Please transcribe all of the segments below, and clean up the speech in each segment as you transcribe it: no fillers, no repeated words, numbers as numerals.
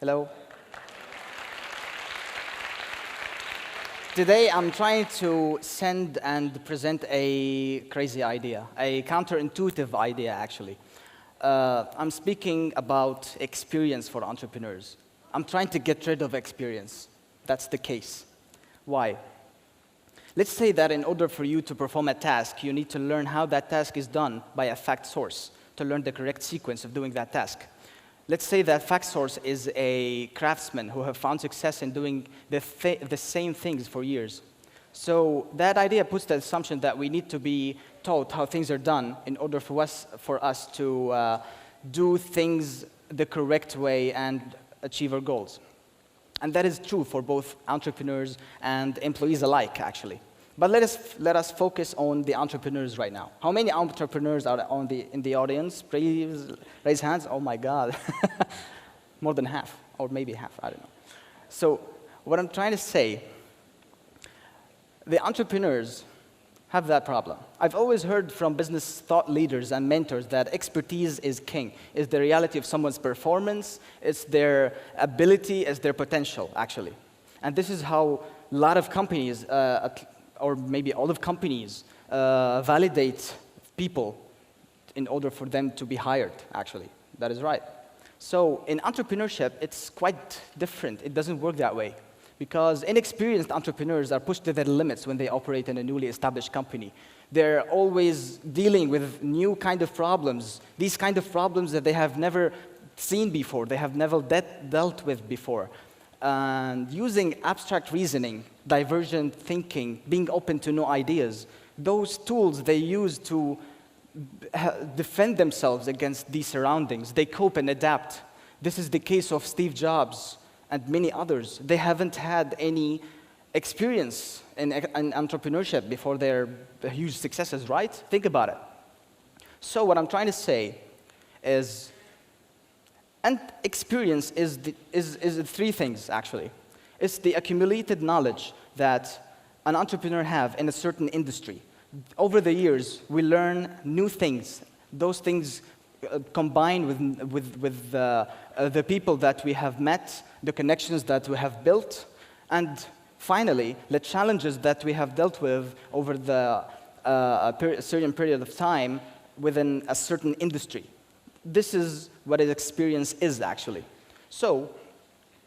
Hello. Today, I'm trying to send and present a crazy idea, a counterintuitive idea, actually. I'm speaking about experience for entrepreneurs. I'm trying to get rid of experience. That's the case. Why? Let's say that in order for you to perform a task, you need to learn how that task is done by a fact source, to learn the correct sequence of doing that task. Let's say that fact source is a craftsman who have found success in doing the same things for years. So that idea puts the assumption that we need to be taught how things are done in order for us to do things the correct way and achieve our goals. And that is true for both entrepreneurs and employees alike, actually. But let us focus on the entrepreneurs right now. How many entrepreneurs are in the audience? Please raise hands. Oh my God. More than half, or maybe half, I don't know. So what I'm trying to say, the entrepreneurs have that problem. I've always heard from business thought leaders and mentors that expertise is king. It's the reality of someone's performance, it's their ability, it's their potential, actually. And this is how a lot of companies, or maybe all of companies, validate people in order for them to be hired, actually. That is right. So in entrepreneurship, it's quite different. It doesn't work that way. Because inexperienced entrepreneurs are pushed to their limits when they operate in a newly established company. They're always dealing with new kind of problems, these kind of problems that they have never seen before, they have never dealt with before. And using abstract reasoning, divergent thinking, being open to new ideas, those tools they use to defend themselves against these surroundings. They cope and adapt. This is the case of Steve Jobs and many others. They haven't had any experience in entrepreneurship before their huge successes, right? Think about it. So what I'm trying to say is, and experience is three things, actually. It's the accumulated knowledge that an entrepreneur have in a certain industry. Over the years, we learn new things. Those things combined with the people that we have met, the connections that we have built, and finally, the challenges that we have dealt with over the certain period of time within a certain industry. This is what experience is, actually. So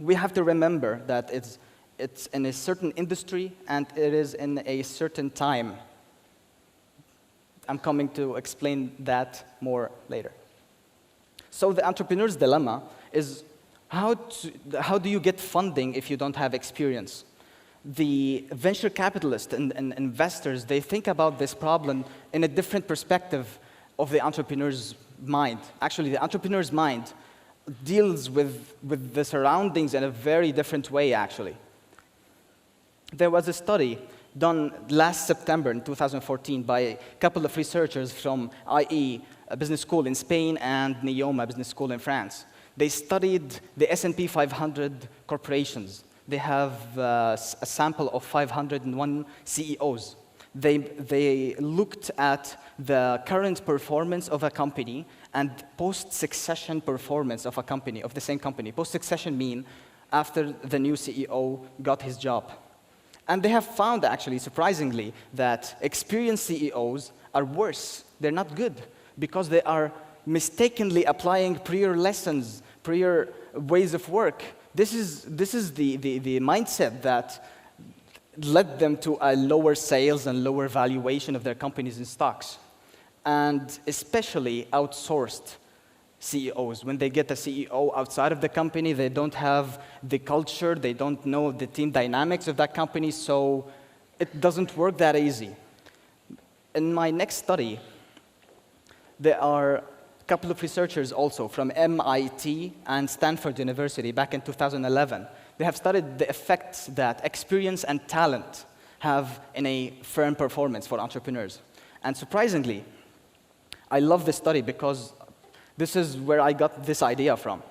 we have to remember that it's in a certain industry and it is in a certain time. I'm coming to explain that more later. So the entrepreneur's dilemma is how do you get funding if you don't have experience? The venture capitalists and investors, they think about this problem in a different perspective of the entrepreneur's mind. Actually, the entrepreneur's mind deals with the surroundings in a very different way, actually. There was a study done last September in 2014 by a couple of researchers from IE, a business school in Spain, and Neoma, a business school in France. They studied the S&P 500 corporations. They have a sample of 501 CEOs. They looked at the current performance of a company and post-succession performance of a company, of the same company. Post-succession mean after the new CEO got his job. And they have found, actually, surprisingly, that experienced CEOs are worse. They're not good because they are mistakenly applying prior lessons, prior ways of work. This is the mindset that led them to a lower sales and lower valuation of their companies and stocks. And especially outsourced CEOs. When they get a CEO outside of the company, they don't have the culture, they don't know the team dynamics of that company, so it doesn't work that easy. In my next study, there are a couple of researchers also from MIT and Stanford University back in 2011. They have studied the effects that experience and talent have in a firm performance for entrepreneurs. And surprisingly, I love this study because this is where I got this idea from.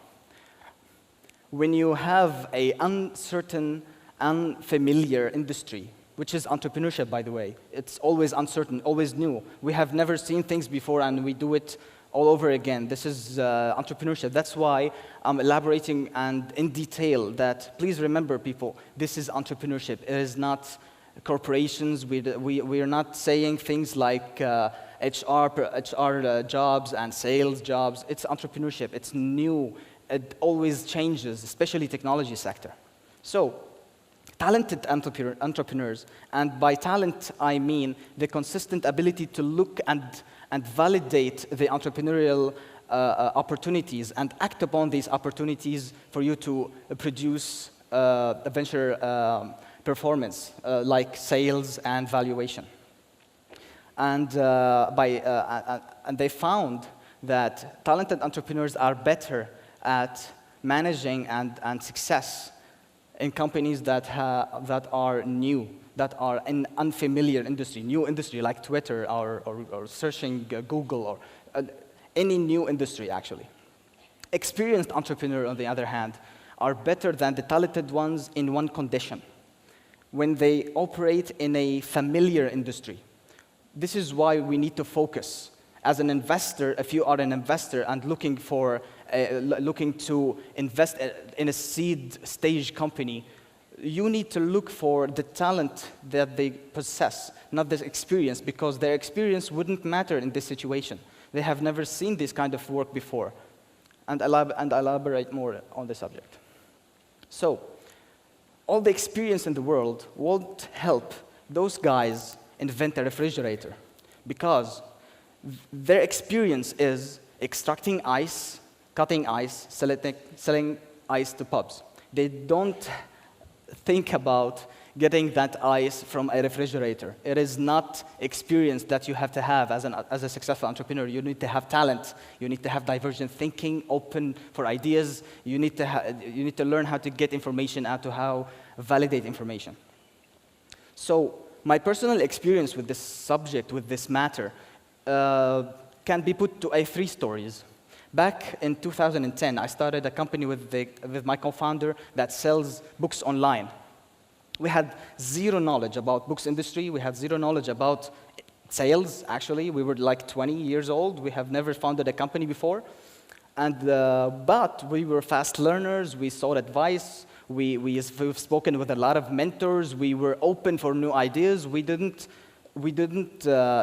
When you have an uncertain, unfamiliar industry, which is entrepreneurship, by the way, it's always uncertain, always new. We have never seen things before, and we do it all over again. This is entrepreneurship. That's why I'm elaborating and in detail that, please remember, people, this is entrepreneurship. It is not corporations. We are not saying things like HR jobs and sales jobs. It's entrepreneurship. It's new. It always changes, especially technology sector. So, talented entrepreneurs, and by talent I mean the consistent ability to look and validate the entrepreneurial opportunities and act upon these opportunities for you to produce a venture performance like sales and valuation. And they found that talented entrepreneurs are better at managing and success in companies that are new, that are in unfamiliar industry, new industry like Twitter or searching Google or any new industry, actually. Experienced entrepreneurs, on the other hand, are better than the talented ones in one condition: when they operate in a familiar industry. This is why we need to focus. As an investor, if you are an investor and looking to invest in a seed stage company, you need to look for the talent that they possess, not the experience, because their experience wouldn't matter in this situation. They have never seen this kind of work before. And elaborate more on the subject. So, all the experience in the world won't help those guys invent a refrigerator, because their experience is extracting ice, cutting ice, selling ice to pubs. They don't think about getting that ice from a refrigerator. It is not experience that you have to have as a successful entrepreneur. You need to have talent. You need to have divergent thinking, open for ideas. You need to learn how to get information out, to how validate information. So my personal experience with this subject, with this matter, can be put to 3 stories. Back in 2010, I started a company with my co-founder that sells books online. We had zero knowledge about books industry. We had zero knowledge about sales, actually. We were like 20 years old. We have never founded a company before. But we were fast learners. We sought advice. We've spoken with a lot of mentors. We were open for new ideas. We didn't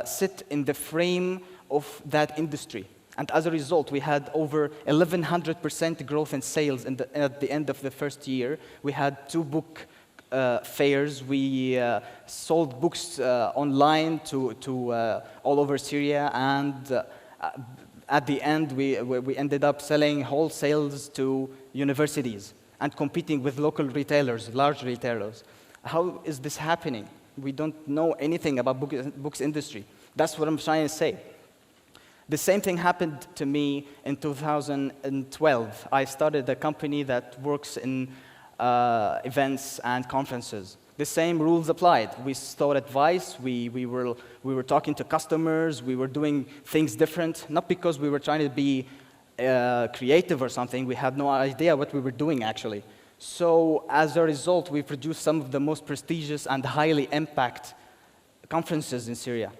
sit in the frame of that industry. And as a result, we had over 1,100% growth in sales at the end of the first year. We had 2 book fairs. We sold books online to all over Syria. And at the end, we ended up selling wholesales to universities and competing with local retailers, large retailers. How is this happening? We don't know anything about books industry. That's what I'm trying to say. The same thing happened to me in 2012. I started a company that works in events and conferences. The same rules applied. We sought advice. We were talking to customers. We were doing things different, not because we were trying to be creative or something. We had no idea what we were doing, actually. So as a result, we produced some of the most prestigious and highly impact conferences in Syria.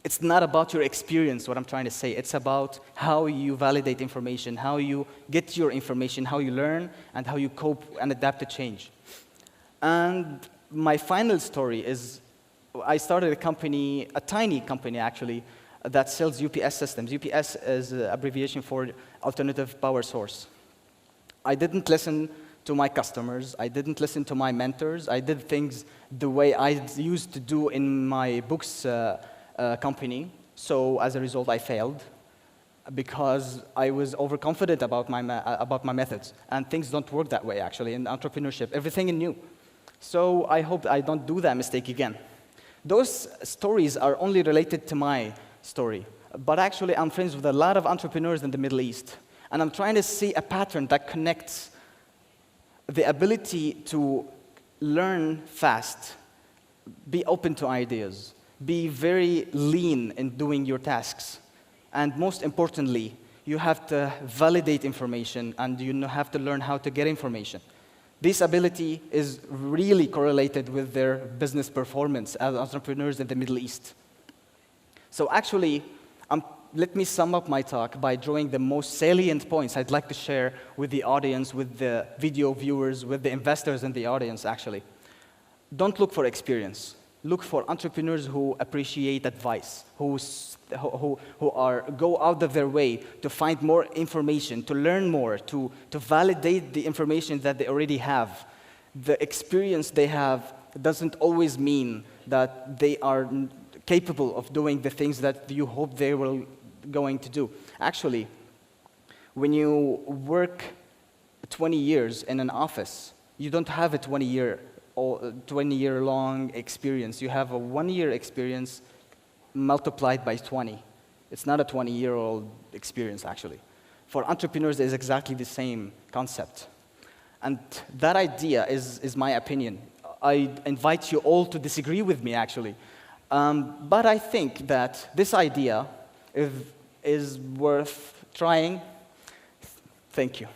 It's not about your experience, what I'm trying to say. It's about how you validate information, how you get your information, how you learn, and how you cope and adapt to change. And my final story is, I started a company, a tiny company actually, that sells UPS systems. UPS is an abbreviation for alternative power source. I didn't listen to my customers. I didn't listen to my mentors. I did things the way I used to do in my books company. So as a result, I failed because I was overconfident about my methods. And things don't work that way, actually, in entrepreneurship. Everything is new. So I hope I don't do that mistake again. Those stories are only related to my story. But actually, I'm friends with a lot of entrepreneurs in the Middle East. And I'm trying to see a pattern that connects the ability to learn fast, be open to ideas, be very lean in doing your tasks. And most importantly, you have to validate information and you have to learn how to get information. This ability is really correlated with their business performance as entrepreneurs in the Middle East. So actually, I'm let me sum up my talk by drawing the most salient points I'd like to share with the audience, with the video viewers, with the investors in the audience, actually. Don't look for experience. Look for entrepreneurs who appreciate advice, who go out of their way to find more information, to learn more, to validate the information that they already have. The experience they have doesn't always mean that they are capable of doing the things that you hope they were going to do. Actually, when you work 20 years in an office, you don't have a 20-year-long experience. You have a 1-year experience multiplied by 20. It's not a 20-year-old experience, actually. For entrepreneurs, it's exactly the same concept. And that idea is my opinion. I invite you all to disagree with me, actually. But I think that this idea is worth trying. Thank you.